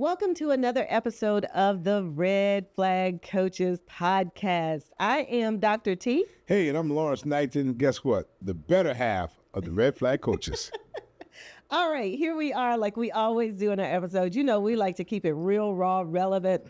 welcome to another episode of the Red Flag Coaches Podcast. I am Dr. T. Hey, and I'm Lawrence Knighton. Guess what? The better half of the Red Flag Coaches. All right, here we are like we always do in our episodes. You know, we like to keep it real, raw, relevant,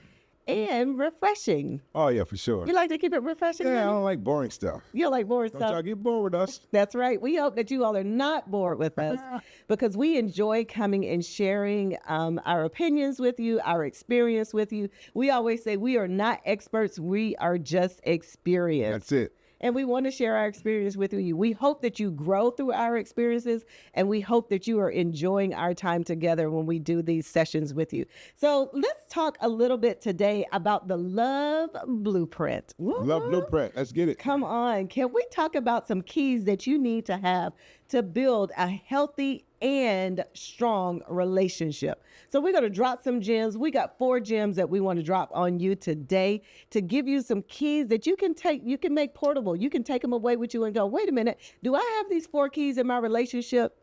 and refreshing. Oh, yeah, for sure. You like to keep it refreshing? Yeah, I honey? don't like boring stuff. You like boring Don't stuff? y'all get bored with us. That's right. We hope that you all are not bored with us because we enjoy coming and sharing our opinions with you, our experience with you. We always say we are not experts. We are just experienced. That's it. And we want to share our experience with you. We hope that you grow through our experiences, and we hope that you are enjoying our time together when we do these sessions with you. So let's talk a little bit today about the Love Blueprint. Love Blueprint. Let's get it. Come on. Can we talk about some keys that you need to have to build a healthy and strong relationship? So we're going to drop some gems. We got 4 gems that we want to drop on you today to give you some keys that you can take, you can make portable. You can take them away with you and go, wait a minute, do I have these 4 keys in my relationship?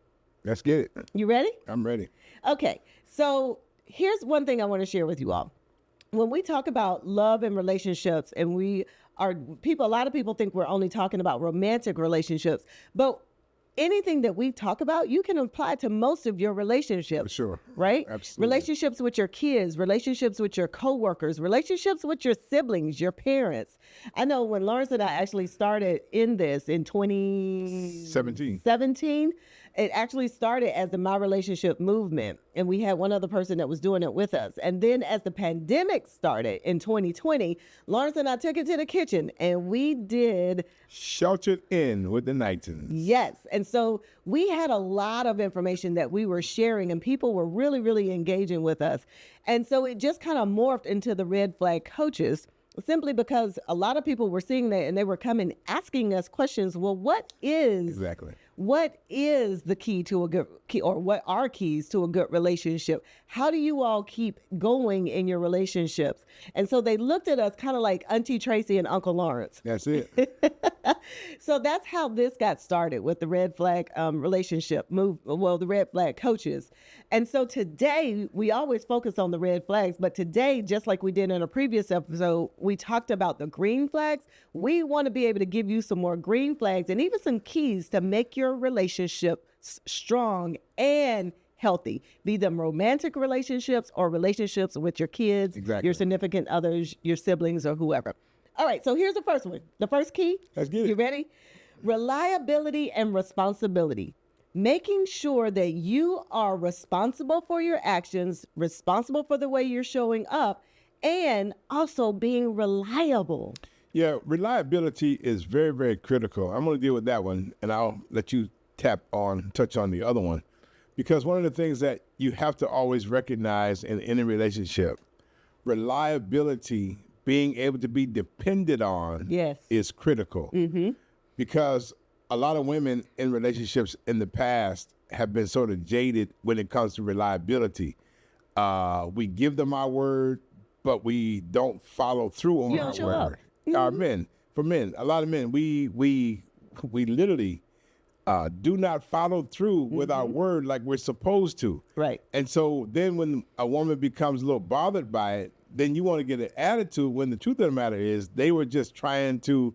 Let's get it. You ready? I'm ready. Okay. So here's one thing I want to share with you all. When we talk about love and relationships, and a lot of people think we're only talking about romantic relationships, but anything that we talk about, you can apply to most of your relationships. For sure. Right? Absolutely. Relationships with your kids, relationships with your coworkers, relationships with your siblings, your parents. I know when Lawrence and I actually started in this in 2017, it actually started as the My Relationship movement. And we had one other person that was doing it with us. And then as the pandemic started in 2020, Lawrence and I took it to the kitchen and we did Sheltered in with the Knightons. Yes. And so we had a lot of information that we were sharing and people were really, really engaging with us. And so it just kind of morphed into the Red Flag Coaches simply because a lot of people were seeing that and they were coming asking us questions. Well, what is the key to a good key, or what are keys to a good relationship? How do you all keep going in your relationships? And so they looked at us kind of like Auntie Tracy and Uncle Lawrence. That's it. So that's how this got started with the Red Flag the Red Flag Coaches. And so today, we always focus on the red flags, but today, just like we did in a previous episode, we talked about the green flags. We want to be able to give you some more green flags and even some keys to make your relationship strong and healthy, be them romantic relationships or relationships with your kids, Exactly. your significant others, your siblings, or whoever. All right, so here's the first one. The first key. Let's get it. You ready? Reliability and responsibility. Making sure that you are responsible for your actions, responsible for the way you're showing up, and also being reliable. Yeah, reliability is very, very critical. I'm going to deal with that one, and I'll let you touch on the other one. Because one of the things that you have to always recognize in any relationship, reliability, being able to be depended on, Yes. is critical. Mm-hmm. Because a lot of women in relationships in the past have been sort of jaded when it comes to reliability. We give them our word, but we don't follow through on You don't our show word. up. Mm-hmm. A lot of men, we literally do not follow through with our word like we're supposed to. Right. And so then when a woman becomes a little bothered by it, then you want to get an attitude when the truth of the matter is they were just trying to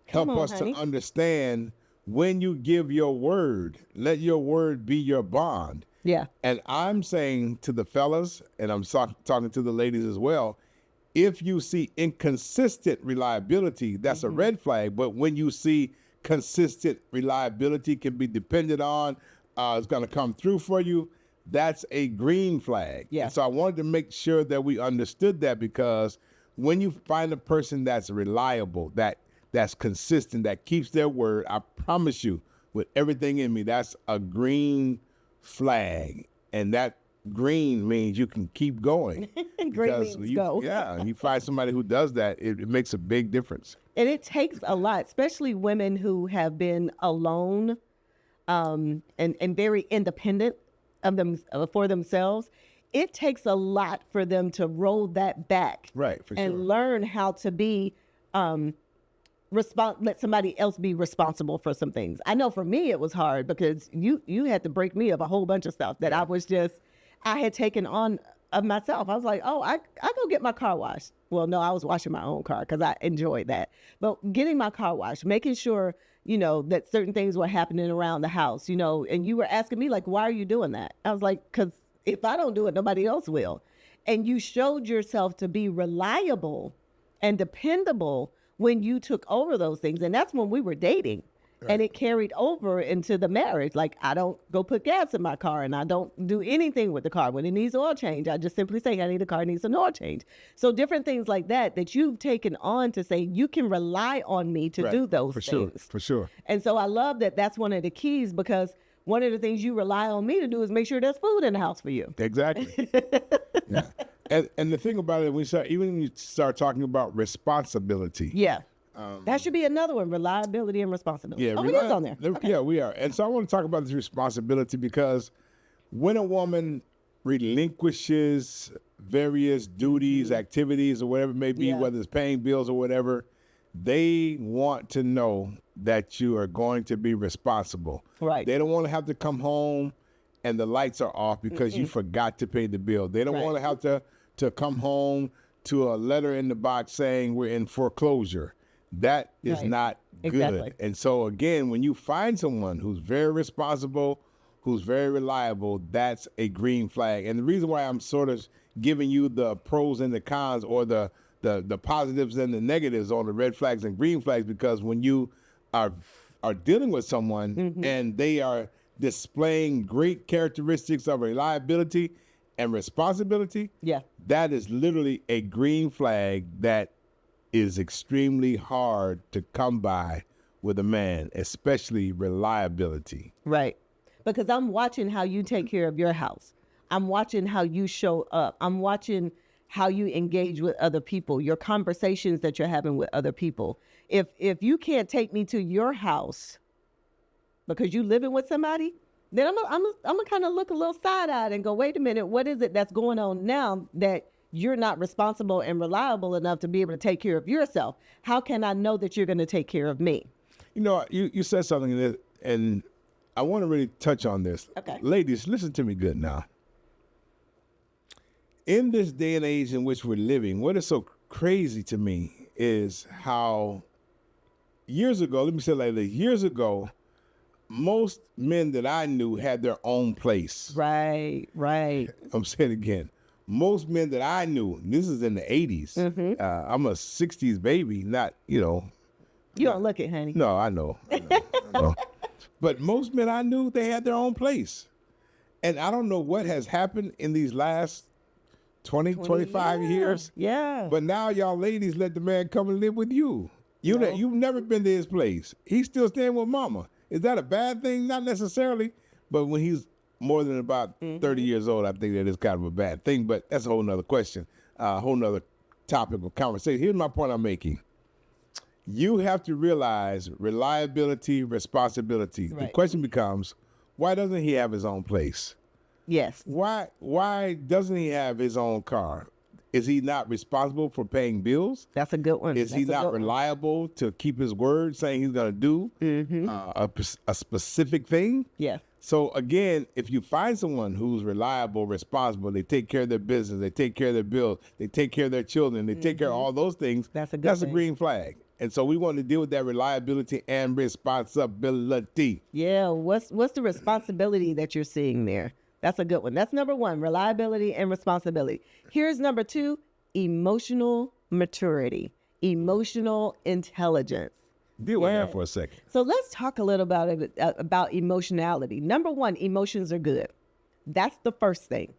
help us honey. to understand when you give your word, let your word be your bond. Yeah. And I'm saying to the fellas, and I'm talking to the ladies as well, if you see inconsistent reliability, that's a red flag. But when you see consistent reliability can be depended on, it's going to come through for you, that's a green flag. Yeah. And so I wanted to make sure that we understood that, because when you find a person that's reliable, that's consistent, that keeps their word, I promise you, with everything in me, that's a green flag. And that green means you can keep going. Green means go. Yeah, and you find somebody who does that, it makes a big difference. And it takes a lot, especially women who have been alone and very independent of them for themselves. It takes a lot for them to roll that back, Right, for and sure. learn how to be let somebody else be responsible for some things. I know for me it was hard because you had to break me of a whole bunch of stuff that I had taken on of myself. I was like, oh, I go get my car washed. Well, no, I was washing my own car because I enjoyed that. But getting my car washed, making sure, that certain things were happening around the house, and you were asking me, like, why are you doing that? I was like, because if I don't do it, nobody else will. And you showed yourself to be reliable and dependable when you took over those things. And that's when we were dating. Right. And it carried over into the marriage. Like, I don't go put gas in my car, and I don't do anything with the car. When it needs oil change, I just simply say, I need a car, needs an oil change. So different things like that you've taken on to say, you can rely on me to do those things. For sure. And so I love that that's one of the keys, because one of the things you rely on me to do is make sure there's food in the house for you. Exactly. Yeah. And the thing about it, even when you start talking about responsibility. Yeah. That should be another one, reliability and responsibility. Yeah, it is on there. Okay. Yeah, we are. And so I want to talk about this responsibility, because when a woman relinquishes various duties, activities, or whatever it may be, whether it's paying bills or whatever, they want to know that you are going to be responsible. Right. They don't want to have to come home and the lights are off because you forgot to pay the bill. They don't want to have to come home to a letter in the box saying we're in foreclosure. That is not good. Exactly. And so, again, when you find someone who's very responsible, who's very reliable, that's a green flag. And the reason why I'm sort of giving you the pros and the cons, or the positives and the negatives on the red flags and green flags, because when you are dealing with someone and they are displaying great characteristics of reliability and responsibility, that is literally a green flag that is extremely hard to come by with a man, especially reliability. Right. Because I'm watching how you take care of your house. I'm watching how you show up. I'm watching how you engage with other people, your conversations that you're having with other people. If you can't take me to your house because you living with somebody, then I'm gonna kind of look a little side-eyed and go, wait a minute, what is it that's going on now that you're not responsible and reliable enough to be able to take care of yourself? How can I know that you're going to take care of me? You said something that, and I want to really touch on this. Okay. Ladies, listen to me good now. In this day and age in which we're living, what is so crazy to me is how years ago, let me say it like this, years ago, most men that I knew had their own place. Right. I'm saying it again. Most men that I knew, this is in the 80s. I'm a 60s baby, not, You don't look it, honey. No, I know. I know. But most men I knew, they had their own place. And I don't know what has happened in these last 25 years. Yeah. But now y'all ladies let the man come and live with you. You've never been to his place. He's still staying with mama. Is that a bad thing? Not necessarily. But when he's more than about 30 years old, I think that is kind of a bad thing. But that's a whole nother question, a whole nother topic of conversation. Here's my point I'm making. You have to realize reliability, responsibility. Right. The question becomes, why doesn't he have his own place? Yes. Why doesn't he have his own car? Is he not responsible for paying bills? That's a good one. Is he not reliable to keep his word, saying he's going to do a specific thing? Yeah. So again, if you find someone who's reliable, responsible, they take care of their business, they take care of their bills, they take care of their children, they take care of all those things, that's a green flag. And so we want to deal with that reliability and responsibility. Yeah. What's the responsibility that you're seeing there? That's a good one. That's number one, reliability and responsibility. Here's number two, emotional maturity, emotional intelligence. Deal with that for a second. So let's talk a little about emotionality. Number one, emotions are good. That's the first thing.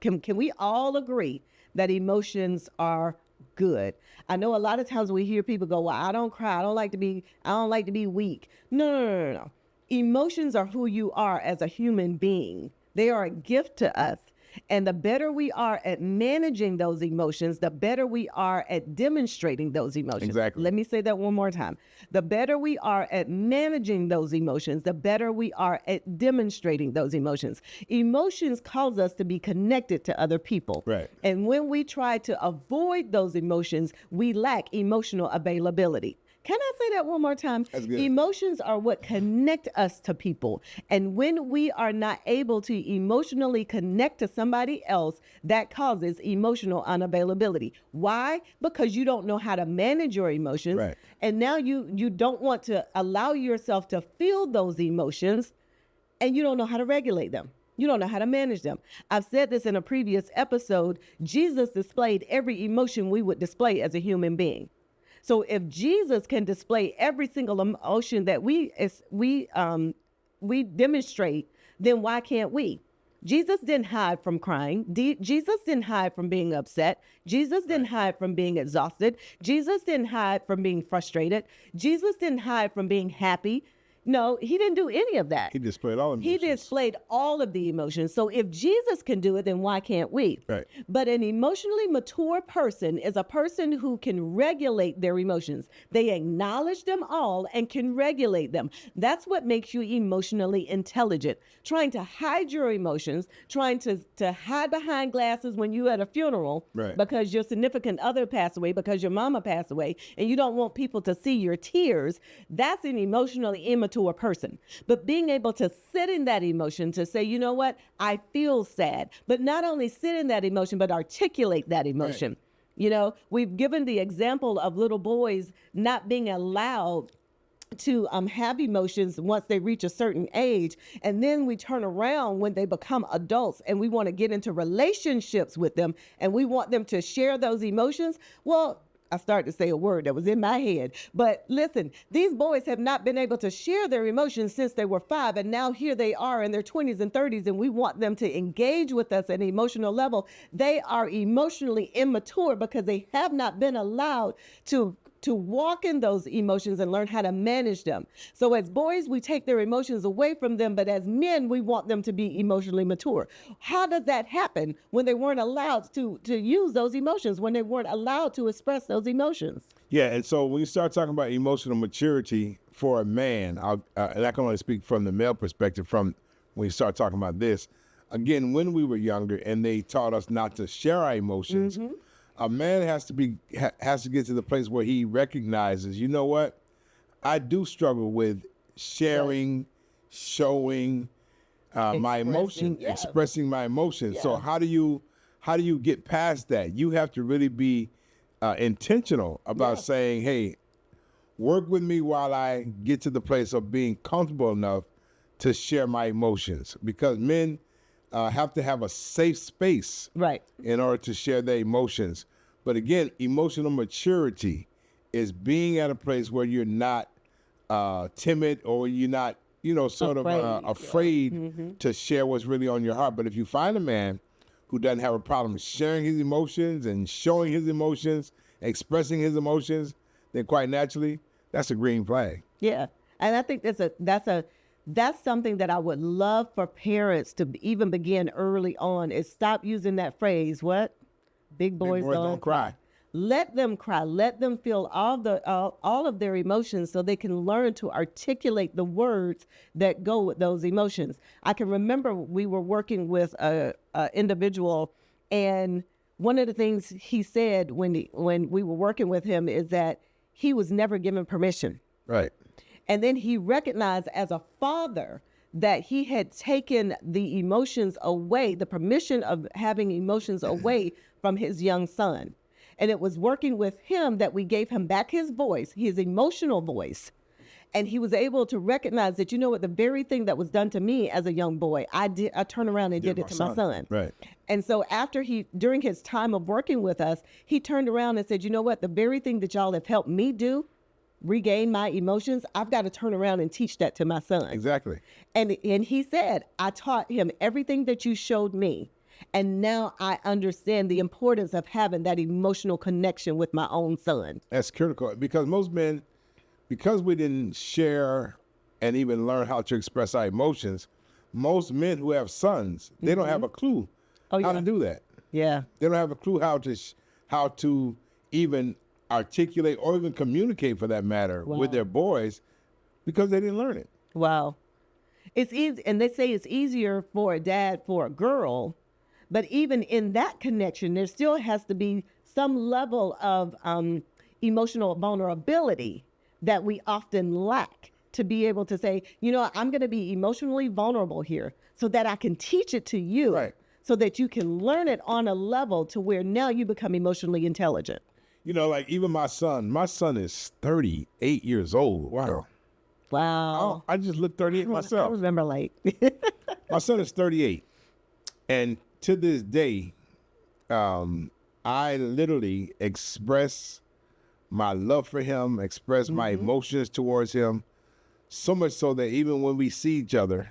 Can we all agree that emotions are good? I know a lot of times we hear people go, well, I don't cry. I don't like to be weak. No. Emotions are who you are as a human being. They are a gift to us. And the better we are at managing those emotions, the better we are at demonstrating those emotions. Exactly. Let me say that one more time. The better we are at managing those emotions, the better we are at demonstrating those emotions. Emotions cause us to be connected to other people. Right. And when we try to avoid those emotions, we lack emotional availability. Can I say that one more time? That's good. Emotions are what connect us to people. And when we are not able to emotionally connect to somebody else, that causes emotional unavailability. Why? Because you don't know how to manage your emotions. Right. And now you don't want to allow yourself to feel those emotions, and you don't know how to regulate them. You don't know how to manage them. I've said this in a previous episode. Jesus displayed every emotion we would display as a human being. So if Jesus can display every single emotion that we demonstrate, then why can't we? Jesus didn't hide from crying. Jesus didn't hide from being upset. Jesus didn't hide from being exhausted. Jesus didn't hide from being frustrated. Jesus didn't hide from being happy. No, he didn't do any of that. He displayed all emotions. He displayed all of the emotions. So if Jesus can do it, then why can't we? Right. But an emotionally mature person is a person who can regulate their emotions. They acknowledge them all and can regulate them. That's what makes you emotionally intelligent. Trying to hide your emotions, trying to hide behind glasses when you're at a funeral Right. because your significant other passed away, because your mama passed away, and you don't want people to see your tears, that's an emotionally immature person. But being able to sit in that emotion, to say, you know what, I feel sad, but not only sit in that emotion, but articulate that emotion. Right. You know, we've given the example of little boys not being allowed to have emotions once they reach a certain age. And then we turn around when they become adults and we want to get into relationships with them and we want them to share those emotions. Well, I started to say a word that was in my head. But listen, these boys have not been able to share their emotions since they were 5. And now here they are in their 20s and 30s, and we want them to engage with us at an emotional level. They are emotionally immature because they have not been allowed to walk in those emotions and learn how to manage them. So as boys, we take their emotions away from them, but as men, we want them to be emotionally mature. How does that happen when they weren't allowed to use those emotions, when they weren't allowed to express those emotions? Yeah, and so when you start talking about emotional maturity for a man, and I can only speak from the male perspective from when you start talking about this, again, when we were younger and they taught us not to share our emotions, a man has to get to the place where he recognizes, you know what, I do struggle with sharing, showing my emotion, expressing my emotions. So how do you get past that? You have to really be intentional about saying, hey, work with me while I get to the place of being comfortable enough to share my emotions, because men have to have a safe space in order to share their emotions. But again, emotional maturity is being at a place where you're not timid or you're not, afraid to share what's really on your heart. But if you find a man who doesn't have a problem sharing his emotions and showing his emotions, expressing his emotions, then quite naturally, that's a green flag. Yeah. And I think that's something that I would love for parents to even begin early on, is stop using that phrase, what? Big boys don't cry. Let them cry. Let them feel all of their emotions so they can learn to articulate the words that go with those emotions. I can remember we were working with a individual, and one of the things he said when we were working with him is that he was never given permission. Right. And then he recognized as a father that he had taken the emotions away, the permission of having emotions away from his young son. And it was working with him that we gave him back his voice, his emotional voice. And he was able to recognize that, you know what, the very thing that was done to me as a young boy, I turned around and did it to my son. Right. And so during his time of working with us, he turned around and said, you know what, the very thing that y'all have helped me do, regain my emotions, I've got to turn around and teach that to my son. Exactly. And he said, I taught him everything that you showed me. And now I understand the importance of having that emotional connection with my own son. That's critical, because most men, because we didn't share and even learn how to express our emotions, most men who have sons, they don't have a clue how to do that. Yeah. They don't have a clue how to even articulate or even communicate, for that matter, with their boys, because they didn't learn it. Wow. It's easy, and they say it's easier for a dad for a girl, but even in that connection, there still has to be some level of emotional vulnerability that we often lack to be able to say, you know, I'm going to be emotionally vulnerable here so that I can teach it to you. Right. So that you can learn it on a level to where now you become emotionally intelligent. You know, like even my son is 38 years old. Wow. Wow. I just looked 38 I myself. remember like, My son is 38. And to this day, I literally express my love for him, express my emotions towards him, so much so that even when we see each other,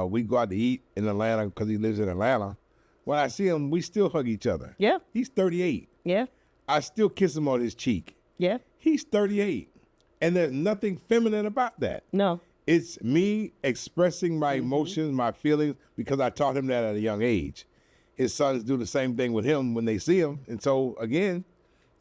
we go out to eat in Atlanta because he lives in Atlanta. When I see him, we still hug each other. yeah, He's 38. yeah, I still kiss him on his cheek. yeah, He's 38. And there's nothing feminine about that. no, It's me expressing my emotions, my feelings, because I taught him that at a young age. His sons do the same thing with him when they see him. And so, again,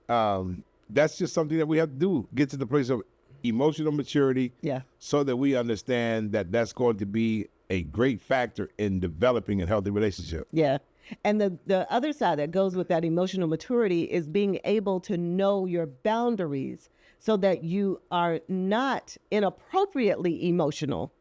that's just something that we have to do, get to the place of emotional maturity yeah, so that we understand that that's going to be a great factor in developing a healthy relationship. yeah. And the other side that goes with that emotional maturity is being able to know your boundaries so that you are not inappropriately emotional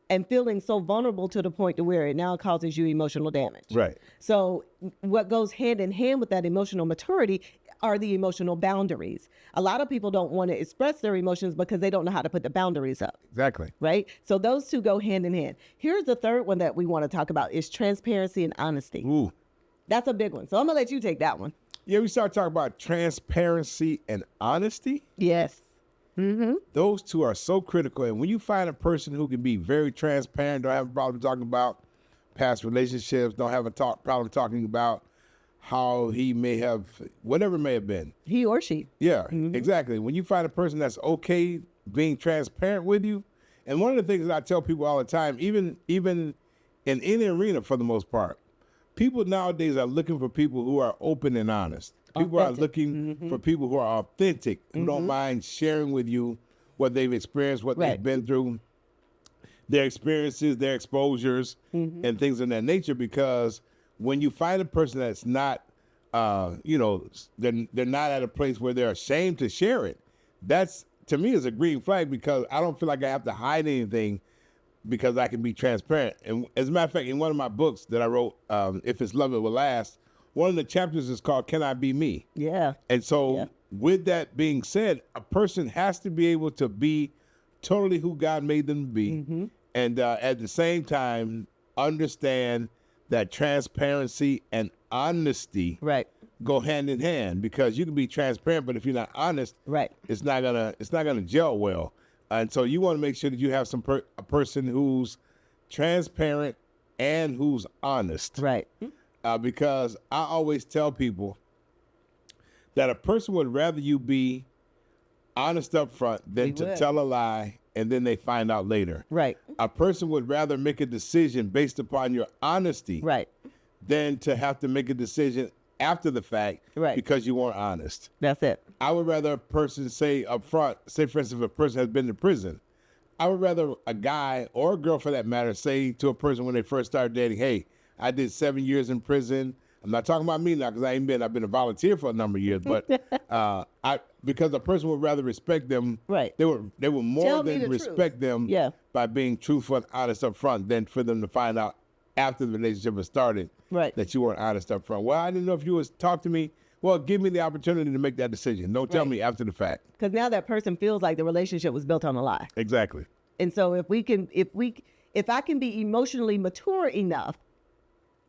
and feeling so vulnerable to the point to where it now causes you emotional damage. Right. So what goes hand in hand with that emotional maturity are the emotional boundaries. A lot of people don't want to express their emotions because they don't know how to put the boundaries up. Exactly. Right? So those two go hand in hand. Here's the third one that we want to talk about is transparency and honesty. Ooh. That's a big one. So I'm going to let you take that one. Yeah, we start talking about transparency and honesty. Yes. Those two are so critical. And when you find a person who can be very transparent, don't have a problem talking about past relationships, don't have a problem talking about how he may have, whatever it may have been. He or she. Yeah, exactly. When you find a person that's okay being transparent with you, and one of the things that I tell people all the time, even in any arena for the most part, people nowadays are looking for people who are open and honest. People are looking for people who are authentic, who don't mind sharing with you what they've experienced, what they've been through, their experiences, their exposures, and things of that nature. Because when you find a person that's not, they're not at a place where they're ashamed to share it, that's, to me, is a green flag, because I don't feel like I have to hide anything because I can be transparent. And as a matter of fact, in one of my books that I wrote, If It's Love, It Will Last, one of the chapters is called Can I Be Me? Yeah. And so with that being said, a person has to be able to be totally who God made them to be. And at the same time, understand that transparency and honesty go hand in hand, because you can be transparent, but if you're not honest, it's not gonna gel well. And so you want to make sure that you have a person who's transparent and who's honest. Because I always tell people that a person would rather you be honest up front than to tell a lie and then they find out later. A person would rather make a decision based upon your honesty than to have to make a decision after the fact because you weren't honest. That's it. I would rather a person say up front, say for instance, if a person has been to prison, I would rather a guy or a girl for that matter say to a person when they first started dating, hey, I did 7 years in prison. I'm not talking about me now because I've been a volunteer for a number of years, but because a person would rather respect them, they would more than respect them by being truthful and honest up front than for them to find out after the relationship has started that you weren't honest up front. Well, I didn't know if you was talk to me. Well, give me the opportunity to make that decision. Don't tell me after the fact. Because now that person feels like the relationship was built on a lie. Exactly. And so if I can be emotionally mature enough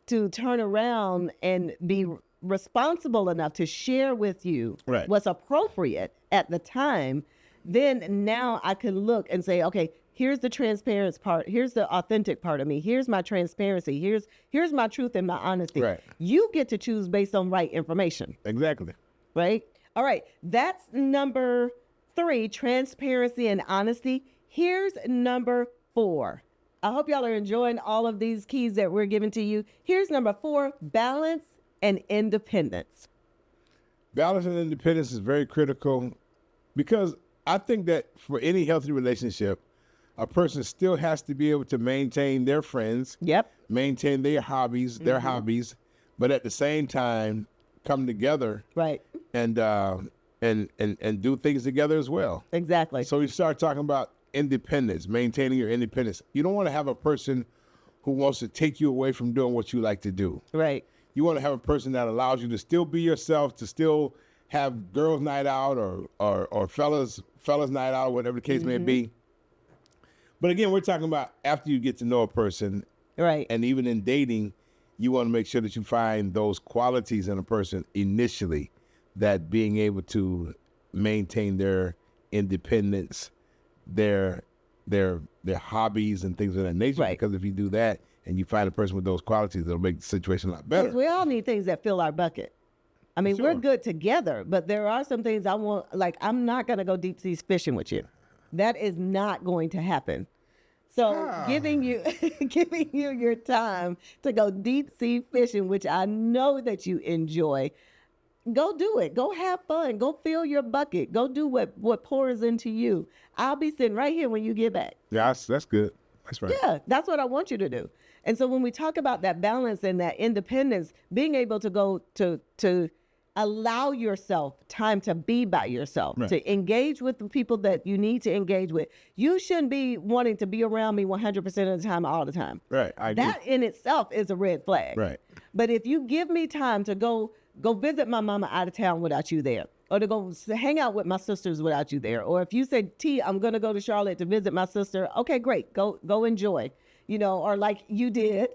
to turn around and be responsible enough to share with you what's appropriate at the time, then now I can look and say, okay, here's the transparent part. Here's the authentic part of me. Here's my transparency. Here's my truth and my honesty. You get to choose based on right information. Exactly. Right? All right. That's number 3, transparency and honesty. Here's number 4. I hope y'all are enjoying all of these keys that we're giving to you. Here's number 4, balance and independence. Balance and independence is very critical, because I think that for any healthy relationship, a person still has to be able to maintain their friends, maintain their hobbies, but at the same time come together and and do things together as well. Exactly. So we start talking about independence, maintaining your independence. You don't want to have a person who wants to take you away from doing what you like to do. Right. You want to have a person that allows you to still be yourself, to still have girls' night out or fellas night out, whatever the case may be. But again, we're talking about after you get to know a person, Right. and even in dating, you want to make sure that you find those qualities in a person initially, that being able to maintain their independence, their hobbies and things of that nature. Right. Because if you do that and you find a person with those qualities, it'll make the situation a lot better. 'Cause we all need things that fill our bucket. I mean, we're Sure. good together, but there are some things I want, like, I'm not going to go deep sea fishing with you. That is not going to happen. So giving you your time to go deep sea fishing, which I know that you enjoy, go do it. Go have fun. Go fill your bucket. Go do what pours into you. I'll be sitting right here when you get back. Yeah, that's good. That's right. Yeah, that's what I want you to do. And so when we talk about that balance and that independence, being able to go to allow yourself time to be by yourself, Right. to engage with the people that you need to engage with. You shouldn't be wanting to be around me 100% of the time, all the time. Right. I agree. That in itself is a red flag. Right. But if you give me time to go visit my mama out of town without you there, or to go hang out with my sisters without you there, or if you say, T, I'm going to go to Charlotte to visit my sister, okay, great, go enjoy, or like you did.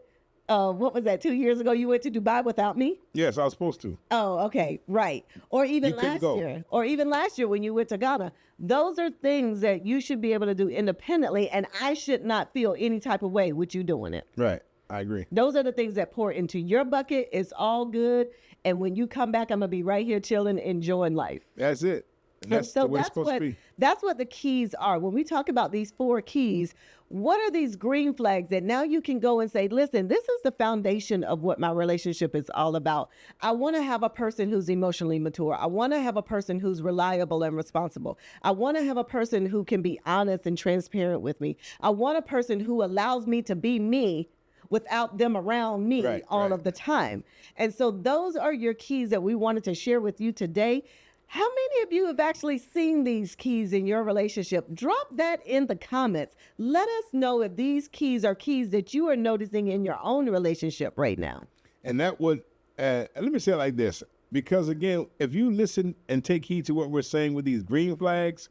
What was that? 2 years ago, you went to Dubai without me? Yes, I was supposed to. Oh, okay, right. Or even You couldn't last go. year, when you went to Ghana. Those are things that you should be able to do independently, and I should not feel any type of way with you doing it. Right. I agree. Those are the things that pour into your bucket. It's all good. And when you come back, I'm going to be right here chilling, enjoying life. That's it. And that's the way it's supposed to be. That's what the keys are. When we talk about these 4 keys, what are these green flags that now you can go and say, listen, this is the foundation of what my relationship is all about. I want to have a person who's emotionally mature. I want to have a person who's reliable and responsible. I want to have a person who can be honest and transparent with me. I want a person who allows me to be me without them around me all of the time. And so those are your keys that we wanted to share with you today. How many of you have actually seen these keys in your relationship? Drop that in the comments. Let us know if these keys are keys that you are noticing in your own relationship right now. And that would, let me say it like this, because again, if you listen and take heed to what we're saying with these green flags,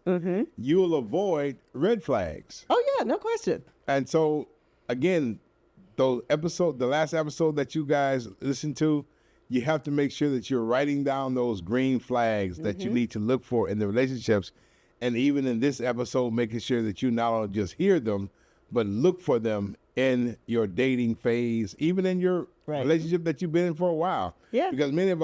you'll avoid red flags. Oh yeah, no question. And so again, the last episode that you guys listened to, you have to make sure that you're writing down those green flags that you need to look for in the relationships. And even in this episode, making sure that you not only just hear them, but look for them in your dating phase, even in your relationship that you've been in for a while. Yeah. Because many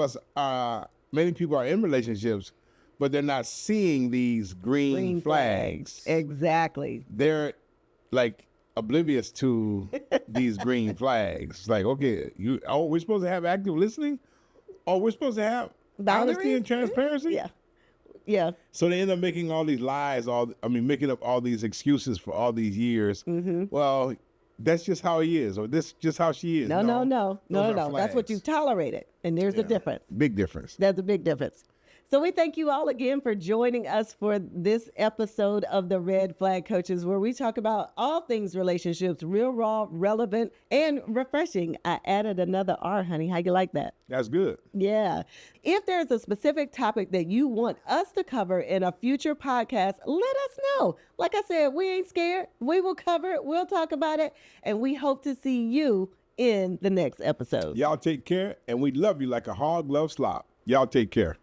people are in relationships, but they're not seeing these green flags. Exactly. They're like oblivious to these green flags. It's like, okay, we're supposed to have active listening? Or we're supposed to have honesty and transparency? Yeah. Yeah. So they end up making all these lies, making up all these excuses for all these years. Well, that's just how he is, or this just how she is. No. Those are That's what flags. you tolerated. And there's a difference. Big difference. There's a big difference. So we thank you all again for joining us for this episode of the Red Flag Coaches, where we talk about all things relationships, real, raw, relevant, and refreshing. I added another R, honey. How you like that? That's good. Yeah. If there's a specific topic that you want us to cover in a future podcast, let us know. Like I said, we ain't scared. We will cover it. We'll talk about it. And we hope to see you in the next episode. Y'all take care, and we love you like a hog loves slop. Y'all take care.